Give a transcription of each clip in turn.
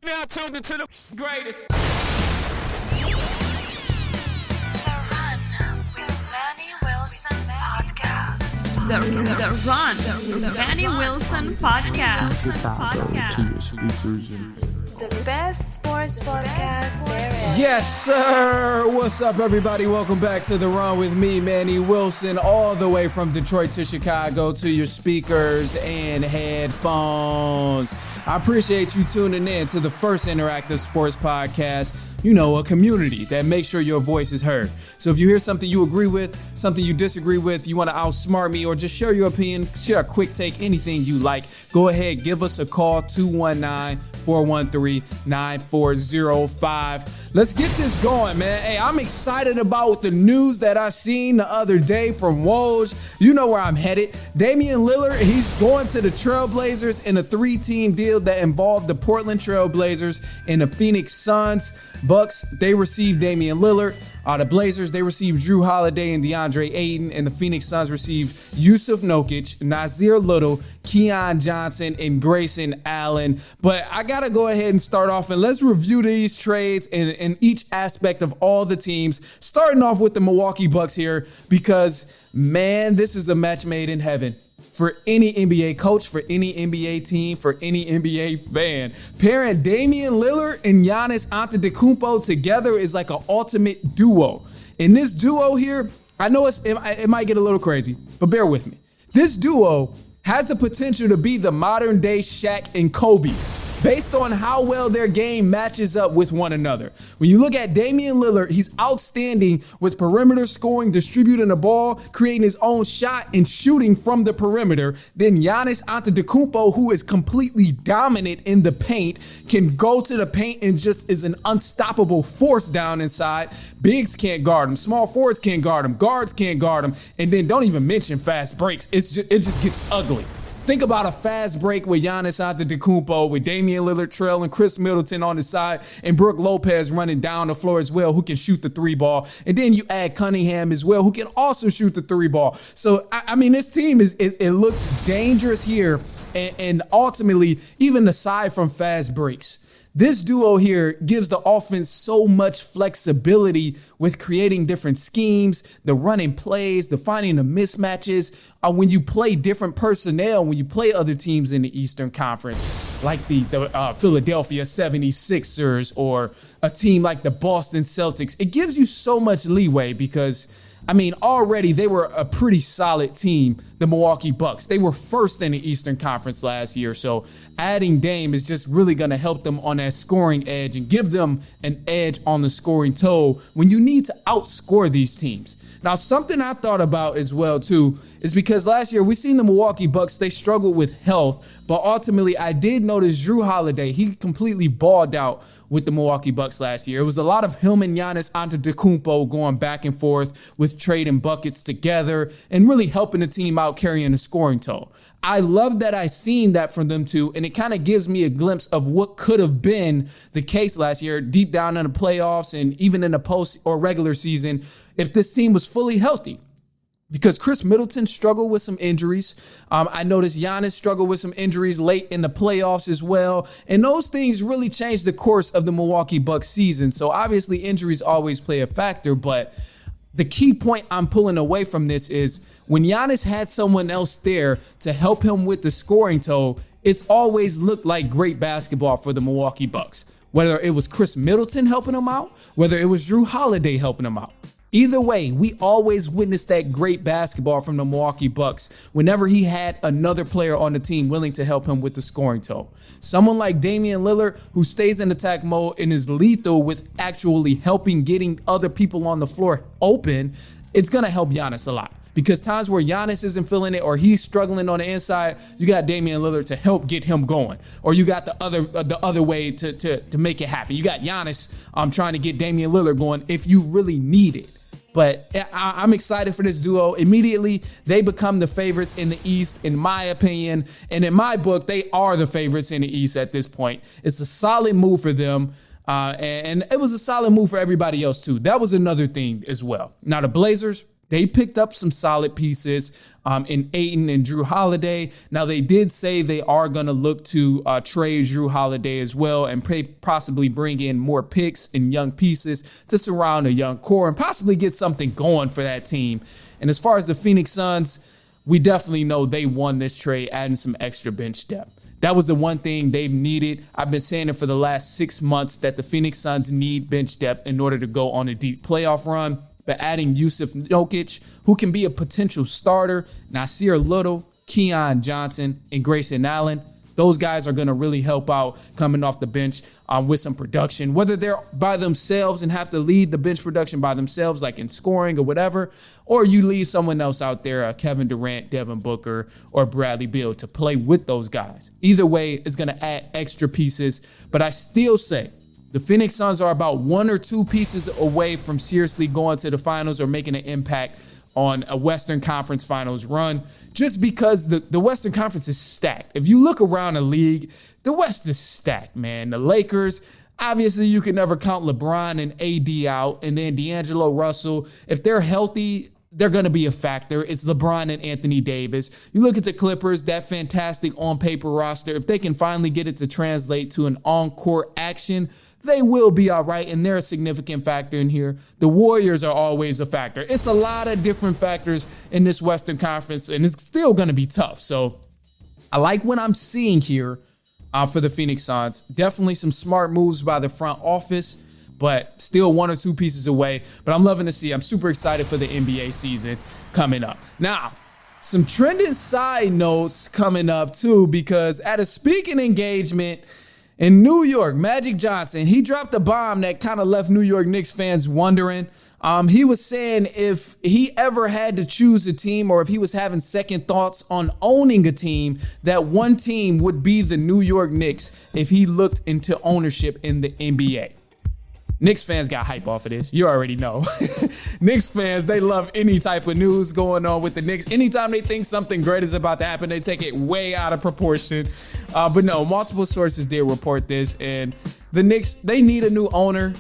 Now tuned into the greatest. The Run with Manny Wilson podcast. The Run with Manny Wilson podcast. The best sports podcast there is. Yes, sir. What's up, everybody? Welcome back to The Run with me, Manny Wilson, all the way from Detroit to Chicago to your speakers and headphones. I appreciate you tuning in to the first interactive sports podcast. You know, a community that makes sure your voice is heard. So if you hear something you agree with, something you disagree with, you want to outsmart me, or just share your opinion, share a quick take, anything you like, go ahead, give us a call, 219-413-9405. Let's get this going, man. Hey, I'm excited about the news that I seen the other day from Woj. You know where I'm headed. Damian Lillard, he's going to the Trailblazers in a 3-team deal that involved the Portland Trailblazers and the Phoenix Suns. Bucks, they received Damian Lillard. The Blazers, they received Drew Holiday and DeAndre Ayton, and the Phoenix Suns received Yusuf Nurkic, Nasir Little, Keon Johnson, and Grayson Allen. But I got to go ahead and start off, and let's review these trades in each aspect of all the teams, starting off with the Milwaukee Bucks here, because, man, this is a match made in heaven. For any NBA coach, for any NBA team, for any NBA fan. Pairing Damian Lillard and Giannis Antetokounmpo together is like an ultimate duo. And this duo here, I know it might get a little crazy, but bear with me. This duo has the potential to be the modern day Shaq and Kobe, based on how well their game matches up with one another. When you look at Damian Lillard, he's outstanding with perimeter scoring, distributing the ball, creating his own shot, and shooting from the perimeter. Then Giannis Antetokounmpo, who is completely dominant in the paint, can go to the paint and just is an unstoppable force down inside. Bigs can't guard him. Small forwards can't guard him. Guards can't guard him. And then don't even mention fast breaks. It just gets ugly. Think about a fast break with Giannis Antetokounmpo, with Damian Lillard trailing, Chris Middleton on the side, and Brook Lopez running down the floor as well, who can shoot the three ball. And then you add Cunningham as well, who can also shoot the three ball. So, I mean, this team it looks dangerous here. And ultimately, even aside from fast breaks, this duo here gives the offense so much flexibility with creating different schemes, the running plays, the finding the mismatches. When you play different personnel, when you play other teams in the Eastern Conference, like the Philadelphia 76ers or a team like the Boston Celtics, it gives you so much leeway because, I mean, already they were a pretty solid team, the Milwaukee Bucks. They were first in the Eastern Conference last year, so adding Dame is just really going to help them on that scoring edge and give them an edge on the scoring toe when you need to outscore these teams. Now, something I thought about as well, too, is because last year we seen the Milwaukee Bucks, they struggled with health. But ultimately, I did notice Drew Holiday, he completely balled out with the Milwaukee Bucks last year. It was a lot of him and Giannis Antetokounmpo going back and forth with trading buckets together and really helping the team out, carrying the scoring toll. I love that I seen that from them too, and it kind of gives me a glimpse of what could have been the case last year, deep down in the playoffs and even in the post or regular season, if this team was fully healthy. Because Chris Middleton struggled with some injuries. I noticed Giannis struggled with some injuries late in the playoffs as well. And those things really changed the course of the Milwaukee Bucks season. So obviously injuries always play a factor. But the key point I'm pulling away from this is when Giannis had someone else there to help him with the scoring toll, it's always looked like great basketball for the Milwaukee Bucks. Whether it was Chris Middleton helping him out, whether it was Drew Holiday helping him out. Either way, we always witnessed that great basketball from the Milwaukee Bucks whenever he had another player on the team willing to help him with the scoring toll. Someone like Damian Lillard, who stays in attack mode and is lethal with actually helping getting other people on the floor open, it's going to help Giannis a lot. Because times where Giannis isn't feeling it or he's struggling on the inside, you got Damian Lillard to help get him going. Or you got the other way to make it happen. You got Giannis trying to get Damian Lillard going if you really need it. But I'm excited for this duo. Immediately, they become the favorites in the East, in my opinion. And in my book, they are the favorites in the East at this point. It's a solid move for them. And it was a solid move for everybody else, too. That was another thing as well. Now, the Blazers, They picked up some solid pieces in Ayton and Drew Holiday. Now, they did say they are going to look to trade Drew Holiday as well and possibly bring in more picks and young pieces to surround a young core and possibly get something going for that team. And as far as the Phoenix Suns, we definitely know they won this trade, adding some extra bench depth. That was the one thing they've needed. I've been saying it for the last 6 months that the Phoenix Suns need bench depth in order to go on a deep playoff run. But adding Yusuf Nurkic, who can be a potential starter, Nasir Little, Keon Johnson, and Grayson Allen, those guys are going to really help out coming off the bench with some production, whether they're by themselves and have to lead the bench production by themselves, like in scoring or whatever, or you leave someone else out there, Kevin Durant, Devin Booker, or Bradley Beal to play with those guys. Either way, it's going to add extra pieces. But I still say the Phoenix Suns are about 1 or 2 pieces away from seriously going to the finals or making an impact on a Western Conference Finals run, just because the Western Conference is stacked. If you look around the league, the West is stacked, man. The Lakers, obviously you can never count LeBron and AD out, and then D'Angelo Russell, if they're healthy, they're going to be a factor. It's LeBron and Anthony Davis. You look at the Clippers, that fantastic on-paper roster. If they can finally get it to translate to an on-court action, they will be all right, and they're a significant factor in here. The Warriors are always a factor. It's a lot of different factors in this Western Conference, and it's still going to be tough. So I like what I'm seeing here for the Phoenix Suns. Definitely some smart moves by the front office, but still 1 or 2 pieces away. But I'm loving to see. I'm super excited for the NBA season coming up. Now, some trending side notes coming up too, because at a speaking engagement in New York, Magic Johnson, he dropped a bomb that kind of left New York Knicks fans wondering. He was saying if he ever had to choose a team or if he was having second thoughts on owning a team, that one team would be the New York Knicks if he looked into ownership in the NBA. Knicks fans got hype off of this. You already know. Knicks fans, they love any type of news going on with the Knicks. Anytime they think something great is about to happen, they take it way out of proportion. But no, multiple sources did report this. And the Knicks, they need a new owner.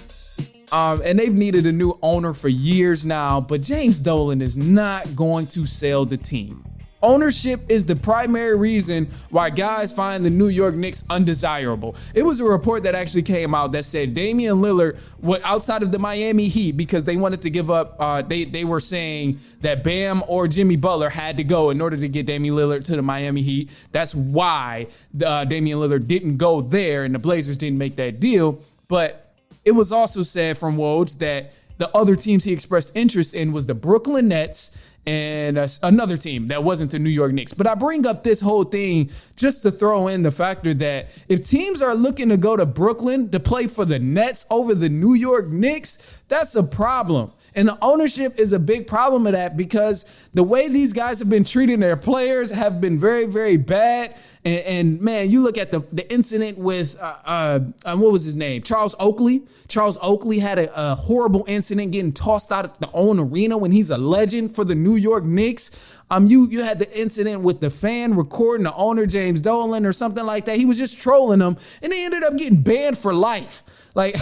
And they've needed a new owner for years now. But James Dolan is not going to sell the team. Ownership is the primary reason why guys find the New York Knicks undesirable. It was a report that actually came out that said Damian Lillard, outside of the Miami Heat, because they wanted to give up, they were saying that Bam or Jimmy Butler had to go in order to get Damian Lillard to the Miami Heat. That's why Damian Lillard didn't go there and the Blazers didn't make that deal. But it was also said from Woj that the other teams he expressed interest in was the Brooklyn Nets and another team that wasn't the New York Knicks. But I bring up this whole thing just to throw in the factor that if teams are looking to go to Brooklyn to play for the Nets over the New York Knicks, that's a problem. And the ownership is a big problem of that, because the way these guys have been treating their players have been very, very bad. And man, you look at the incident with, what was his name? Charles Oakley. Charles Oakley had a horrible incident getting tossed out of the own arena when he's a legend for the New York Knicks. You had the incident with the fan recording the owner, James Dolan, or something like that. He was just trolling them, and they ended up getting banned for life. Like,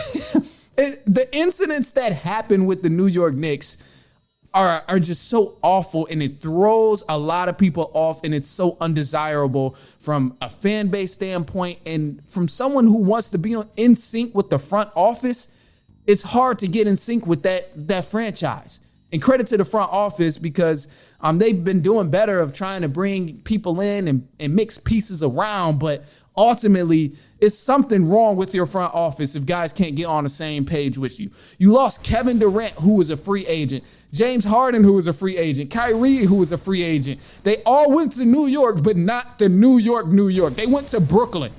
the incidents that happen with the New York Knicks are just so awful, and it throws a lot of people off, and it's so undesirable from a fan base standpoint, and from someone who wants to be in sync with the front office. It's hard to get in sync with that franchise. And credit to the front office, because they've been doing better of trying to bring people in and mix pieces around, but ultimately it's something wrong with your front office if guys can't get on the same page with you. You lost Kevin Durant, who was a free agent, James Harden, who was a free agent, Kyrie, who was a free agent. They all went to New York, but not the New York. They went to Brooklyn.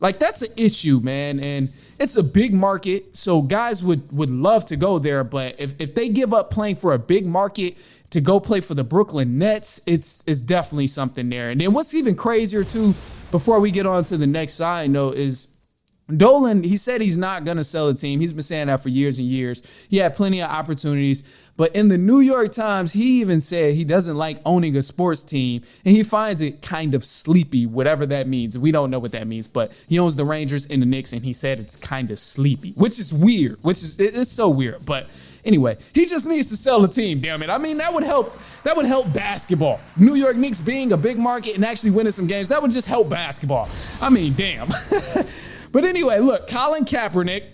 Like, that's an issue, man. And it's a big market, so guys would love to go there. But if they give up playing for a big market to go play for the Brooklyn Nets, it's definitely something there. And then what's even crazier, too, before we get on to the next side note, is Dolan, he said he's not going to sell a team. He's been saying that for years and years. He had plenty of opportunities. But in the New York Times, he even said he doesn't like owning a sports team and he finds it kind of sleepy, whatever that means. We don't know what that means, but he owns the Rangers and the Knicks and he said it's kind of sleepy, which is weird, it's so weird. But anyway, he just needs to sell the team, damn it. I mean, that would help basketball. New York Knicks being a big market and actually winning some games, that would just help basketball. I mean, damn. But anyway, look, Colin Kaepernick,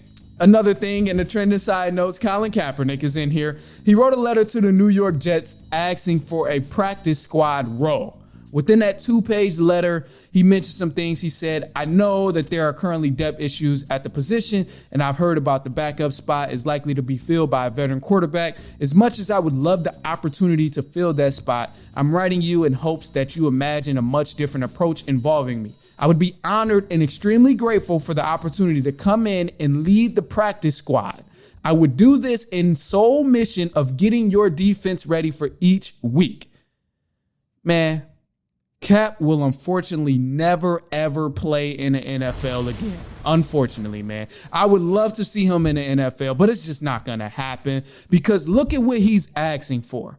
another thing in the trending side notes, Colin Kaepernick is in here. He wrote a letter to the New York Jets asking for a practice squad role. Within that 2-page letter, he mentioned some things. He said, I know that there are currently depth issues at the position, and I've heard about the backup spot is likely to be filled by a veteran quarterback. As much as I would love the opportunity to fill that spot, I'm writing you in hopes that you imagine a much different approach involving me. I would be honored and extremely grateful for the opportunity to come in and lead the practice squad. I would do this in sole mission of getting your defense ready for each week. Man, Cap will unfortunately never, ever play in the NFL again. Unfortunately, man. I would love to see him in the NFL, but it's just not going to happen because look at what he's asking for.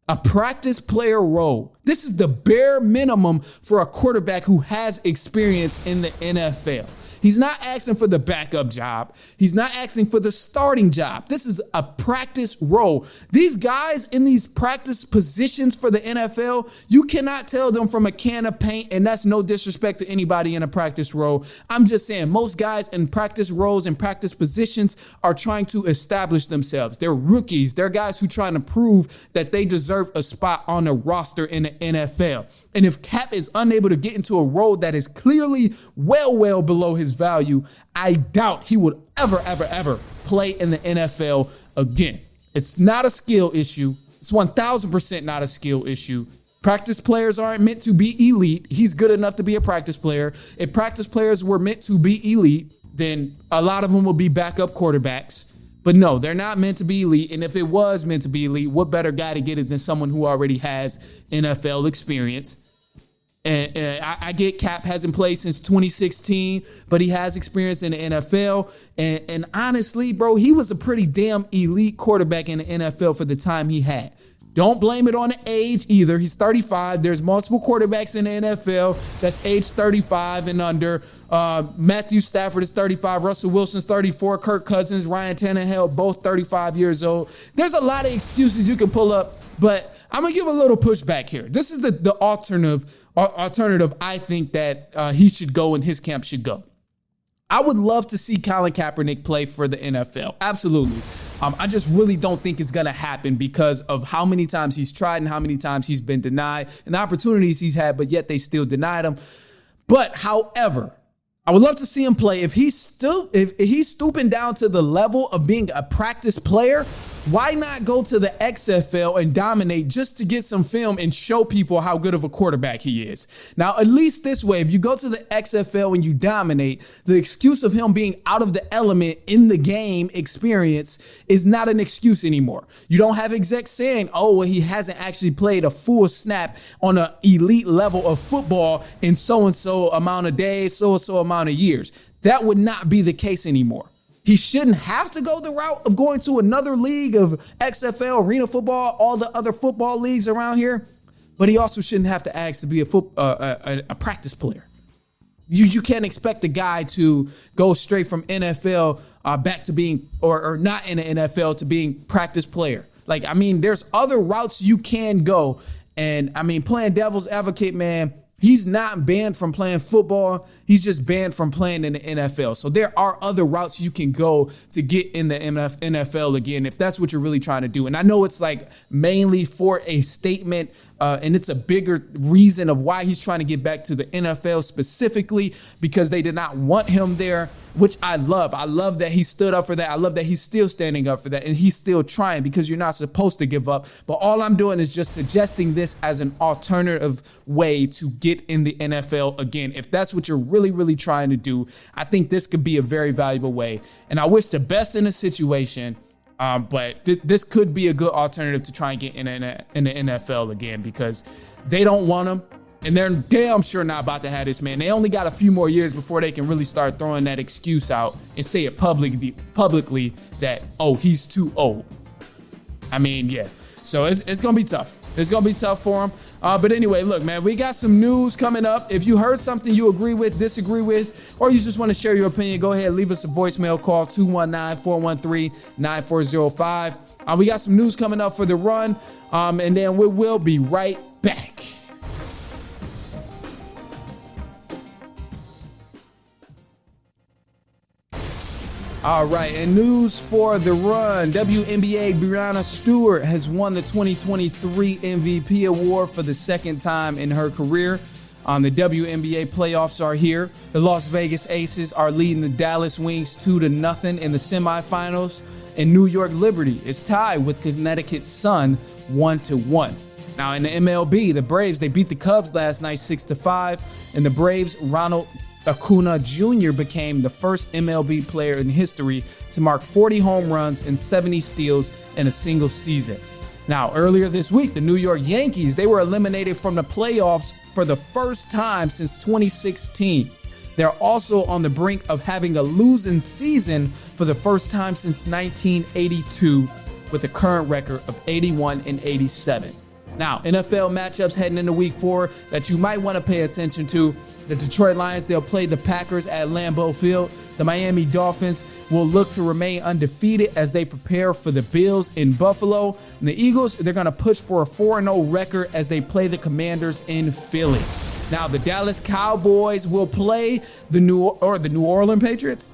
A practice player role. This is the bare minimum for a quarterback who has experience in the NFL. He's not asking for the backup job. He's not asking for the starting job. This is a practice role. These guys in these practice positions for the NFL, you cannot tell them from a can of paint, and that's no disrespect to anybody in a practice role. I'm just saying most guys in practice roles and practice positions are trying to establish themselves. They're rookies. They're guys who are trying to prove that they deserve a spot on a roster in the NFL. And if Cap is unable to get into a role that is clearly well below his value, I doubt he would ever play in the NFL again. It's not a skill issue. It's 1000% not a skill issue. Practice players aren't meant to be elite. He's good enough to be a practice player. If practice players were meant to be elite, then a lot of them will be backup quarterbacks. But no, they're not meant to be elite. And if it was meant to be elite, what better guy to get it than someone who already has NFL experience? And I get Cap hasn't played since 2016, but he has experience in the NFL. And honestly, bro, he was a pretty damn elite quarterback in the NFL for the time he had. Don't blame it on the age either. He's 35. There's multiple quarterbacks in the NFL that's age 35 and under. Matthew Stafford is 35. Russell Wilson's 34. Kirk Cousins, Ryan Tannehill, both 35 years old. There's a lot of excuses you can pull up, but I'm going to give a little pushback here. This is the alternative I think that he should go and his camp should go. I would love to see Colin Kaepernick play for the NFL. Absolutely. I just really don't think it's going to happen because of how many times he's tried and how many times he's been denied and the opportunities he's had, but yet they still denied him. But however, I would love to see him play. If he's stooping down to the level of being a practice player, why not go to the XFL and dominate just to get some film and show people how good of a quarterback he is? Now, at least this way, if you go to the XFL and you dominate, the excuse of him being out of the element in the game experience is not an excuse anymore. You don't have execs saying, oh, well, he hasn't actually played a full snap on an elite level of football in so-and-so amount of days, so-and-so amount of years. That would not be the case anymore. He shouldn't have to go the route of going to another league of XFL, arena football, all the other football leagues around here. But he also shouldn't have to ask to be a practice player. You can't expect a guy to go straight from NFL back to being or not in the NFL to being practice player. Like, I mean, there's other routes you can go. And I mean, playing devil's advocate, man, he's not banned from playing football. He's just banned from playing in the NFL. So there are other routes you can go to get in the NFL again, if that's what you're really trying to do. And I know it's like mainly for a statement, and it's a bigger reason of why he's trying to get back to the NFL specifically, because they did not want him there, which I love. I love that he stood up for that. I love that he's still standing up for that, and he's still trying, because you're not supposed to give up. But all I'm doing is just suggesting this as an alternative way to get in the NFL again. If that's what you're really trying to do, I think this could be a very valuable way. And I wish the best in the situation. But this could be a good alternative to try and get in the NFL again, because they don't want him. And they're damn sure not about to have this man. They only got a few more years before they can really start throwing that excuse out and say it publicly that, oh, he's too old. I mean, yeah. So it's going to be tough. It's going to be tough for him. But anyway, look, man, we got some news coming up. If you heard something you agree with, disagree with, or you just want to share your opinion, go ahead, leave us a voicemail, call 219-413-9405. We got some news coming up for the run, and then we will be right back. All right, and news for the run. WNBA Breanna Stewart has won the 2023 MVP award for the second time in her career. The WNBA playoffs are here. The Las Vegas Aces are leading the Dallas Wings 2-0 in the semifinals. And New York Liberty is tied with Connecticut Sun 1-1. Now in the MLB, the Braves, they beat the Cubs last night 6-5. And the Braves, Ronald Acuna Jr. became the first MLB player in history to mark 40 home runs and 70 steals in a single season. Now, earlier this week, the New York Yankees, they were eliminated from the playoffs for the first time since 2016. They're also on the brink of having a losing season for the first time since 1982 with a current record of 81-87. Now, NFL matchups heading into week 4 that you might want to pay attention to. The Detroit Lions, they'll play the Packers at Lambeau Field. The Miami Dolphins will look to remain undefeated as they prepare for the Bills in Buffalo. And the Eagles, they're going to push for a 4-0 record as they play the Commanders in Philly. Now, the Dallas Cowboys will play the New Orleans Patriots.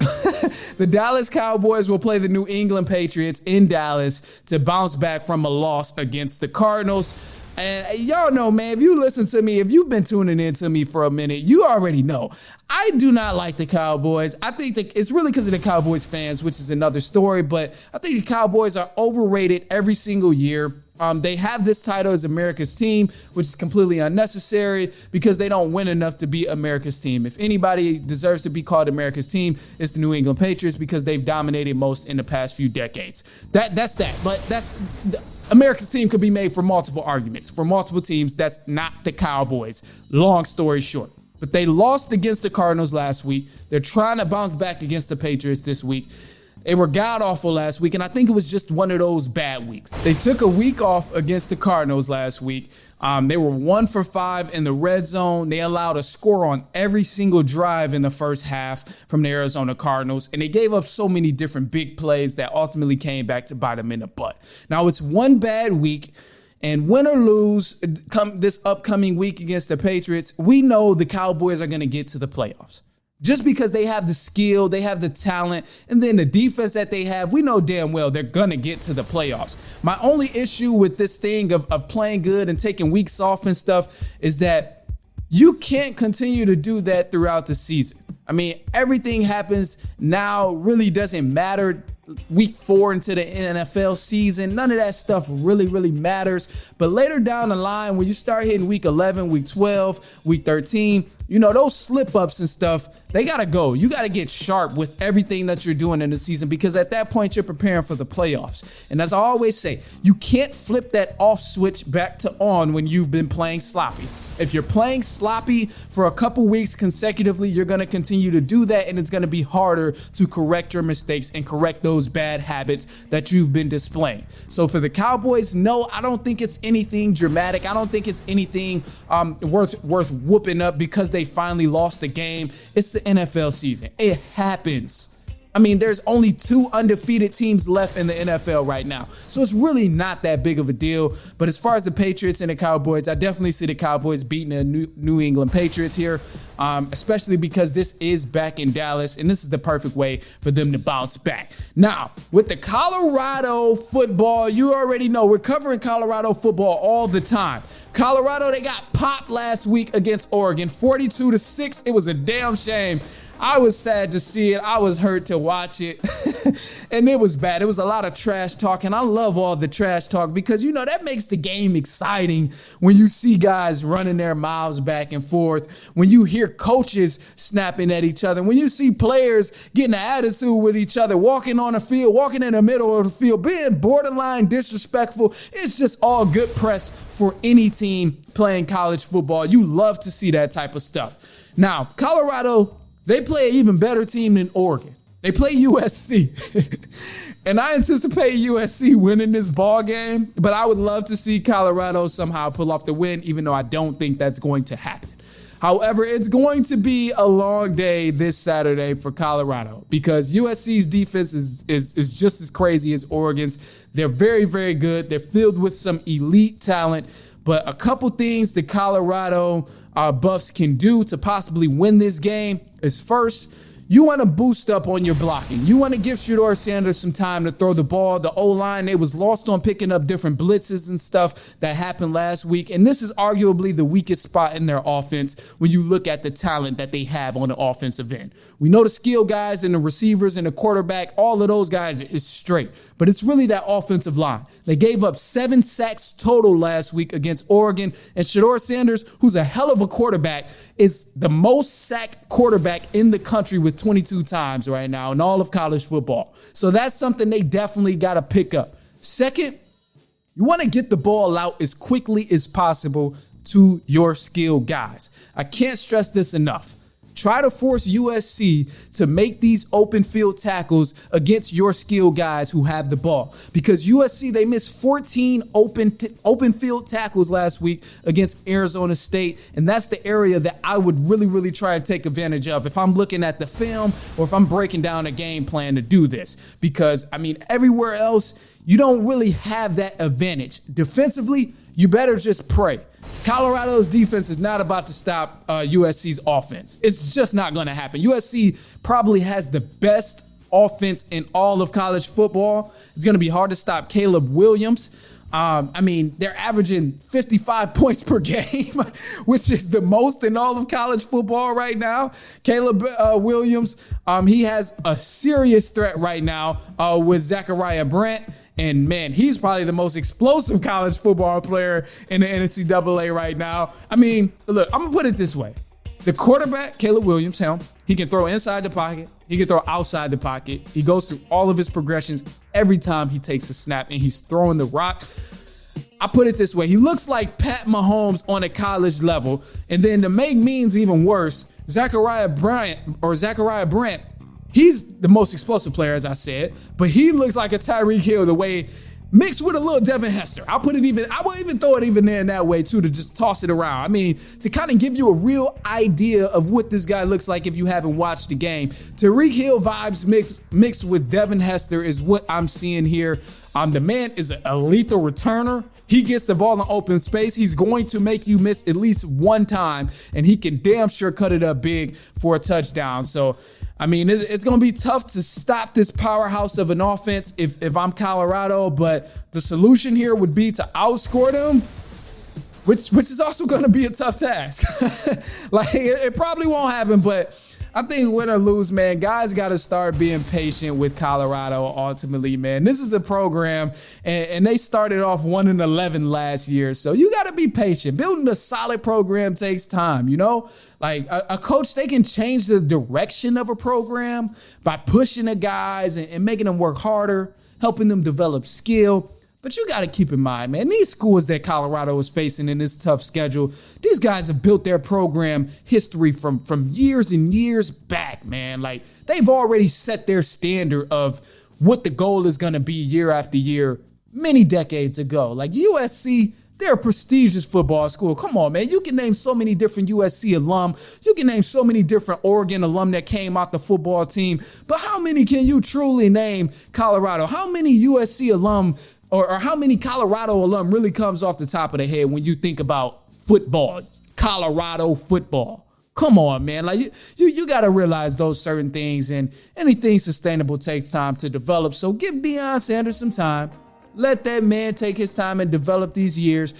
The Dallas Cowboys will play the New England Patriots in Dallas to bounce back from a loss against the Cardinals. And y'all know, man, if you listen to me, if you've been tuning in to me for a minute, you already know I do not like the Cowboys. I think that it's really because of the Cowboys fans, which is another story. But I think the Cowboys are overrated every single year. They have this title as America's team, which is completely unnecessary because they don't win enough to be America's team. If anybody deserves to be called America's team, it's the New England Patriots because they've dominated most in the past few decades. That's that. But America's team could be made for multiple arguments. For multiple teams, that's not the Cowboys. Long story short. But they lost against the Cardinals last week. They're trying to bounce back against the Patriots this week. They were god-awful last week, and I think it was just one of those bad weeks. They took a week off against the Cardinals last week. They were 1 for 5 in the red zone. They allowed a score on every single drive in the first half from the Arizona Cardinals, and they gave up so many different big plays that ultimately came back to bite them in the butt. Now, it's one bad week, and win or lose this upcoming week against the Patriots, we know the Cowboys are going to get to the playoffs. Just because they have the skill, they have the talent, and then the defense that they have, we know damn well they're going to get to the playoffs. My only issue with this thing of playing good and taking weeks off and stuff is that you can't continue to do that throughout the season. I mean, everything happens now, really doesn't matter. Week 4 into the NFL season, none of that stuff really matters. But later down the line, when you start hitting week 11, week 12, week 13, you know, those slip ups and stuff, they got to go. You got to get sharp with everything that you're doing in the season because at that point, you're preparing for the playoffs. And as I always say, you can't flip that off switch back to on when you've been playing sloppy. If you're playing sloppy for a couple weeks consecutively, you're going to continue to do that, and it's going to be harder to correct your mistakes and correct those bad habits that you've been displaying. So for the Cowboys, no, I don't think it's anything dramatic. I don't think it's anything worth whooping up because they finally lost a game. It's the NFL season. It happens. I mean, there's only 2 undefeated teams left in the NFL right now. So it's really not that big of a deal. But as far as the Patriots and the Cowboys, I definitely see the Cowboys beating the New England Patriots here, especially because this is back in Dallas, and this is the perfect way for them to bounce back. Now, with the Colorado football, you already know we're covering Colorado football all the time. Colorado, they got popped last week against Oregon, 42-6. It was a damn shame. I was sad to see it. I was hurt to watch it. And it was bad. It was a lot of trash talk. And I love all the trash talk because, you know, that makes the game exciting when you see guys running their mouths back and forth, when you hear coaches snapping at each other, when you see players getting an attitude with each other, walking on the field, walking in the middle of the field, being borderline disrespectful. It's just all good press for any team playing college football. You love to see that type of stuff. Now, Colorado, they play an even better team than Oregon. They play USC. And I anticipate USC winning this ball game, but I would love to see Colorado somehow pull off the win, even though I don't think that's going to happen. However, it's going to be a long day this Saturday for Colorado because USC's defense is just as crazy as Oregon's. They're very, very good. They're filled with some elite talent. But a couple things the Colorado Buffs can do to possibly win this game is first, you want to boost up on your blocking. You want to give Shedeur Sanders some time to throw the ball. The O-line, they was lost on picking up different blitzes and stuff that happened last week. And this is arguably the weakest spot in their offense when you look at the talent that they have on the offensive end. We know the skill guys and the receivers and the quarterback, all of those guys is straight. But it's really that offensive line. They gave up 7 sacks total last week against Oregon. And Shedeur Sanders, who's a hell of a quarterback, is the most sacked quarterback in the country with 22 times right now in all of college football. So that's something they definitely got to pick up. Second, you want to get the ball out as quickly as possible to your skilled guys. I can't stress this enough. Try to force USC to make these open field tackles against your skilled guys who have the ball. Because USC, they missed 14 open field tackles last week against Arizona State. And that's the area that I would really, really try to take advantage of if I'm looking at the film or if I'm breaking down a game plan to do this. Because, I mean, everywhere else, you don't really have that advantage. Defensively, you better just pray. Colorado's defense is not about to stop USC's offense. It's just not going to happen. USC probably has the best offense in all of college football. It's going to be hard to stop Caleb Williams. I mean, they're averaging 55 points per game, which is the most in all of college football right now. Caleb Williams, he has a serious threat right now with Zachariah Brandt. And, man, he's probably the most explosive college football player in the NCAA right now. I mean, look, I'm going to put it this way. The quarterback, Caleb Williams, he can throw inside the pocket. He can throw outside the pocket. He goes through all of his progressions every time he takes a snap and he's throwing the rock. I put it this way. He looks like Pat Mahomes on a college level. And then to make means even worse, Zachariah Brandt, he's the most explosive player, as I said, but he looks like a Tyreek Hill the way mixed with a little Devin Hester. I will even throw it even there in that way too, to just toss it around. I mean, to kind of give you a real idea of what this guy looks like if you haven't watched the game. Tyreek Hill vibes mixed with Devin Hester is what I'm seeing here. The man is a lethal returner. He gets the ball in open space. He's going to make you miss at least one time, and he can damn sure cut it up big for a touchdown. So, I mean, it's going to be tough to stop this powerhouse of an offense if I'm Colorado, but the solution here would be to outscore them, which is also going to be a tough task. Like, it probably won't happen, but I think win or lose, man, guys got to start being patient with Colorado ultimately, man. This is a program, and they started off 1-11 last year, so you got to be patient. Building a solid program takes time, you know? Like, a coach, they can change the direction of a program by pushing the guys and making them work harder, helping them develop skill. But you got to keep in mind, man, these schools that Colorado is facing in this tough schedule, these guys have built their program history from years and years back, man. Like, they've already set their standard of what the goal is going to be year after year many decades ago. Like, USC, they're a prestigious football school. Come on, man. You can name so many different USC alum. You can name so many different Oregon alum that came out the football team. But how many can you truly name Colorado? How many USC alum or how many Colorado alum really comes off the top of the head when you think about football, Colorado football? Come on, man. Like you got to realize those certain things, and anything sustainable takes time to develop. So give Deion Sanders some time. Let that man take his time and develop these years.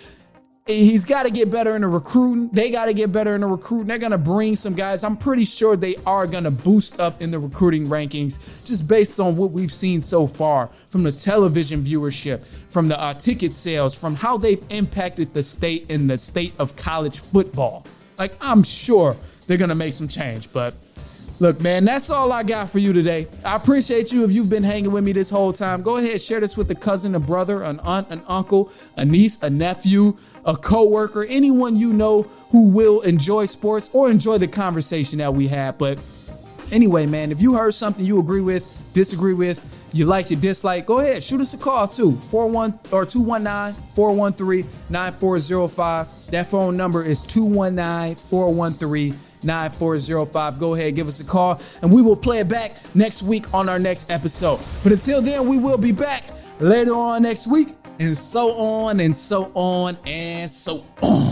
He's got to get better in the recruiting. They got to get better in the recruiting. They're going to bring some guys. I'm pretty sure they are going to boost up in the recruiting rankings just based on what we've seen so far from the television viewership, from the ticket sales, from how they've impacted the state and the state of college football. Like, I'm sure they're going to make some change, but look, man, that's all I got for you today. I appreciate you if you've been hanging with me this whole time. Go ahead, share this with a cousin, a brother, an aunt, an uncle, a niece, a nephew, a coworker, anyone you know who will enjoy sports or enjoy the conversation that we had. But anyway, man, if you heard something you agree with, disagree with, you like, you dislike, go ahead, shoot us a call too. 219-413-9405. That phone number is 219-413-9405. Go ahead, give us a call, and we will play it back next week on our next episode. But until then, we will be back later on next week, and so on and so on and so on.